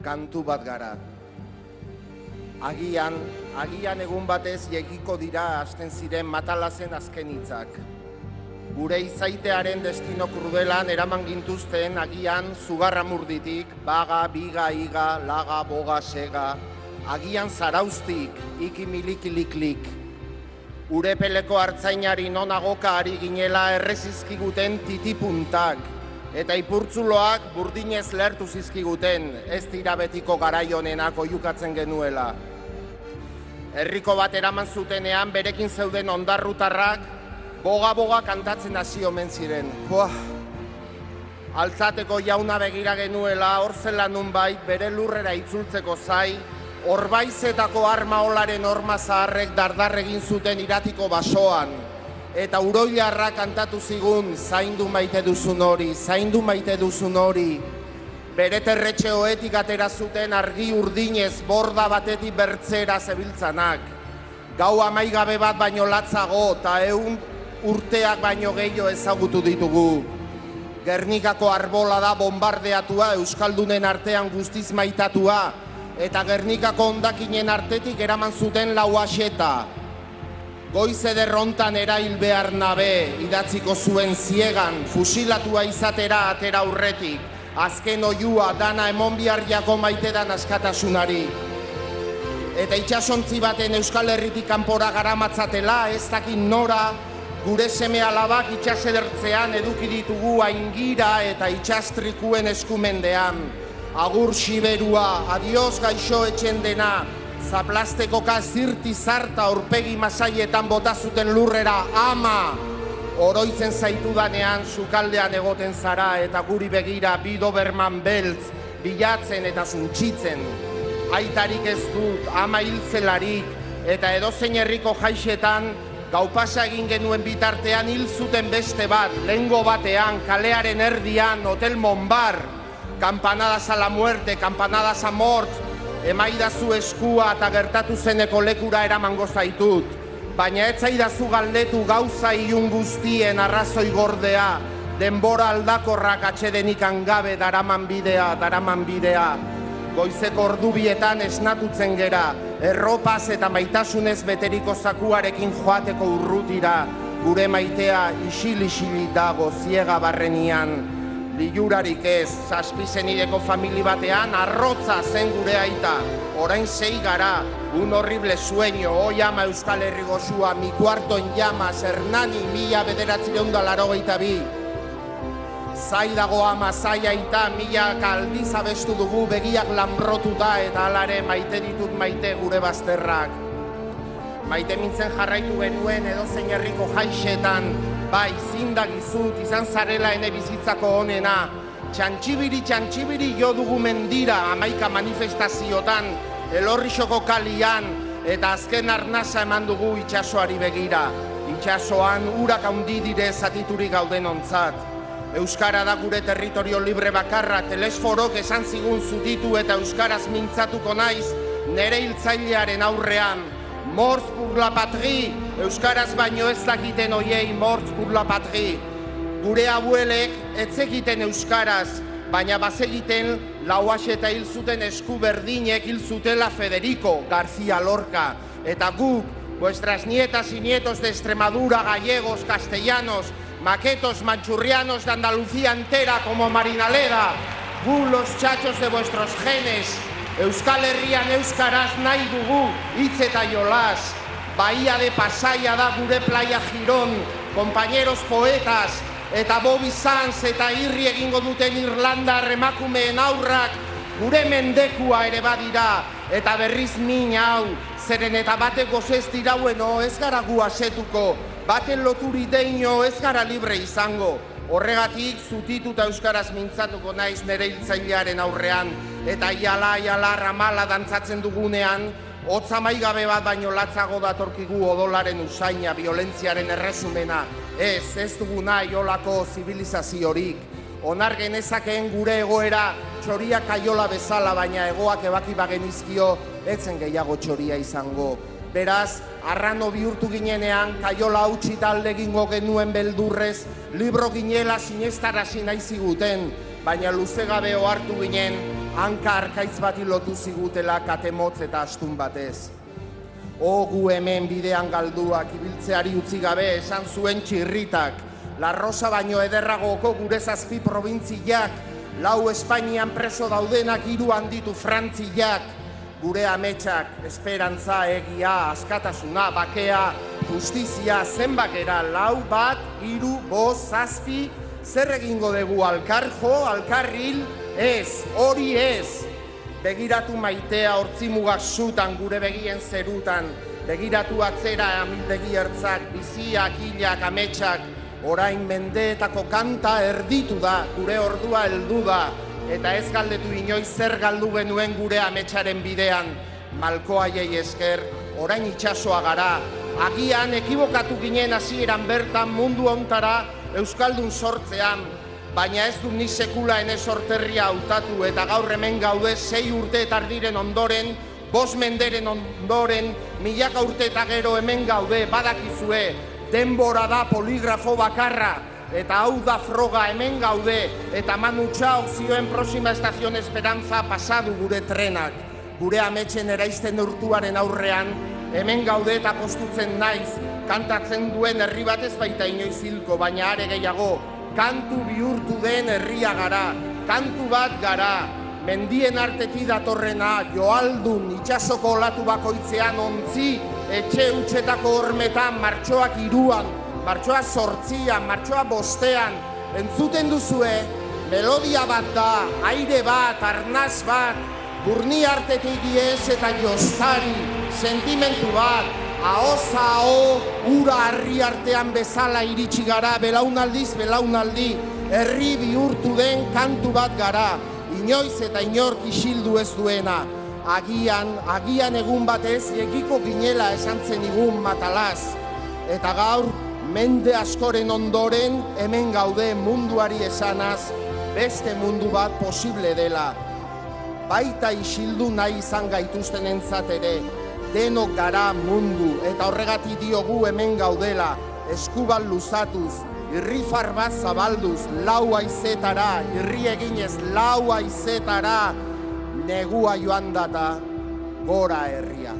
kantu bat gara. Agian egun batez jegiko dira hasten ziren Matalazen azken hitzak. Gure izaitearen destino krudelan eraman gintuzten agian Zugarramurditik, baga, biga, iga, laga, boga, sega, agian Zarauztik, iki milikiliklik. Urepeleko hartzainari nonagoka ari ginela errezizkiguten titipuntak, eta ipurtzuloak burdinez lertu zizkiguten, ez dira betiko garaionenak oiukatzen genuela. Herriko bat eraman zutenean berekin zeuden ondarrutarrak boga-boga kantatzen hasi omen ziren. Altzateko jauna begira genuela, hor zela nunbait bere lurrera itzultzeko zai, Orbaizetako armaolaren horma zaharrek dardarregin zuten iratiko basoan, eta uroilarra kantatu zigun, zaindu maite duzun hori, zaindu maite duzun hori. Bere terretxeoetik atera zuten argi urdinez borda batetik bertzera zebiltzanak. Gau amaigabe bat baino latzago eta 100 urteak baino gehiago ezagutu ditugu. Gernikako arbola da bombardeatua, Euskaldunen artean guztiz maitatua, eta Gernikako hondakinen artetik eraman zuten Lauaxeta. Goiz ederrontan erail behar nabe, idatziko zuen ziegan, fusilatua izatera atera aurretik, azken oiua dana emon bihar jako maitedan askatasunari. Eta itxasontzi baten Euskal Herritik kanpora garamatzatela, ez dakin nora, gure seme alabak itxasedertzean eduki ditugu aingira eta itxastrikuen eskumendean. Agur Siberua, adios gaixo etxen dena, zaplasteko zirti zarta aurpegi masaietan bota zuten lurrera, ama! Oroitzen zaitudanean sukaldean egoten zara eta guri begira bi Doberman beltz, bilatzen eta zuntxitzen. Aitarik ez dut, ama hilzelarik, eta edozein herriko jaixetan, gaupasa egin genuen bitartean hil zuten beste bat, lehengo batean, kalearen erdian, Hotel Monbar, Campanadas a la muerte, campanadas a mort, emaidazu eskua eta gertatu zeneko lekura eramango zaitut. Baina ez zaidazu galdetu gauza ilun guztien arrazoi gordea, denbora aldakorrak atxedenikan gabe daraman bidea. Goizeko ordubietan esnatutzen gera, erropaz eta maitasunez beteriko zakuarekin joateko urrutira, gure maitea isil-isili dago ziega barrenian. Lilurarik ez, zazpizenideko famili batean arrotza zen gure aita. Orain 6 gara, un horrible sueño, hoi ama Euskal Herri gozua, mi cuarto en llamas, Hernani, 1982. Zai dago ama, zai aita, 1000 aldiz abestu dugu begiak lanbrotuta eta alare maite ditut maite gure bazterrak. Maite mintzen jarraitu genuen edozein herriko jaixetan, bai, zindagizut, izan zarela ene bizitzako honena. Txantxibiri jo dugu mendira, 11 manifestaziotan, Elorrixoko kalian, eta azken arnasa eman dugu itxasoari begira. Itxasoan urak handi dire zatiturik gauden ontzat. Euskara da gure territorio libre bakarra, telesforok esan zigun zutitu eta euskaraz mintzatuko naiz, nere hiltzailearen aurrean. Morts pour la patrie, euskaraz baino ez dakiten oiei, morts pour la patrie. Gure abuelek etzekiten euskaraz, baina bazegiten Lauaxeta hil zuten esku berdinek hil zutela Federico García Lorca. Eta guk, vuestras nietas y nietos de Extremadura, gallegos, castellanos, maquetos, manchurrianos de Andalucía entera como Marinaleda, gu los chachos de vuestros genes, Euskal Herrian euskaraz nahi dugu hitz eta jolas. Bahía de Pasaia da gure playa Girón, compañeros poetas, eta Bobby Sands eta irri egingo duten Irlandar emakumeen aurrak gure mendekua ere badira, eta berriz min hau, zeren eta batek gozez diraueno ez gara gu asetuko, baten loturi deino ez gara libre izango. Horregatik zutituta euskaraz mintzatuko naiz nere hiltzailearen aurrean, eta iala ramala dantzatzen dugunean, hotza maigabe bat baino latzago datorkigu odolaren usaina, violentziaren erresumena. Ez dugu nahi olako zibilizaziorik. Onar genezakeen gure egoera txoria kaiola bezala, baina egoak ebaki bagenizkio, etzen gehiago txoria izango. Beraz, arrano bihurtu ginenean, kaiola hautsi talde egingo genuen beldurrez, libro ginela sinestarazi nahi ziguten, baina luzegabe ohartu ginen, hanka arkaitz bati lotu zigutela katemotz eta astun batez. Gu hemen bidean galduak ibiltzeari utzi gabe esan zuen txirritak, La Rosa baino ederragoko gure 7 probintziak, 4 Espainian preso daudenak 3 handitu Frantziak, gure ametsak, esperantza, egia, askatasuna, bakea, justizia, zenbakera, 4, 1, 2, 5, 7, zer egingo dugu alkarjo, alkarril, ez, hori ez. Begiratu maitea hortzimugak zutan gure begien zerutan, begiratu atzera amildegi ertzak, biziak, hilak, ametsak, orain mendeetako kanta erditu da, gure ordua heldu da, eta ez galdetu inoiz zer galdu genuen gure ametsaren bidean, malkoaiei esker, orain itsasoa gara, agian ekibokatu ginen hasieran bertan mundu hontara euskaldun sortzean, baina ez du ni sekula ene sorterria hautatu eta gaur hemen gaude 6 urte eta erdiren ondoren, 5 menderen ondoren, milaka urte eta gero hemen gaude, badakizue, denbora da poligrafo bakarra, eta hau da froga hemen gaude, eta Manu Txaok zioen Próxima Estación Esperanza pasadu gure trenak, gure ametsen eraizten urtuaren aurrean, hemen gaude eta postutzen naiz, kantatzen duen herri bat ez baita inoiz hilko, baina are gehiago, kantu bihurtu den herria gara, kantu bat gara, mendien arteti datorrena, joaldun, itxasoko olatu bakoitzean ontzi, etxe utxetako hormetan, martxoak 2an, martxoak 8an, martxoak 5an, entzuten duzue, melodia bat da, aire bat, arnaz bat, burni artetik iez eta jostari, sentimentu bat, ahoz aho, ura harri artean bezala iritsi gara, belaunaldiz belaunaldi, herri bihurtu den kantu bat gara, inoiz eta inork isildu ez duena, agian egun batez egiko ginela esan zen igun matalaz, eta gaur mende askoren ondoren hemen gaude munduari esanaz, beste mundu bat posible dela. Baita isildu nahi izan gaituzten entzat ere, denok gara mundu, eta horregatik diogu hemen gaudela, eskubal luzatuz, irrifar bat zabalduz, 4 haizetara, irri eginez 4 haizetara, negua joan data, gora herria.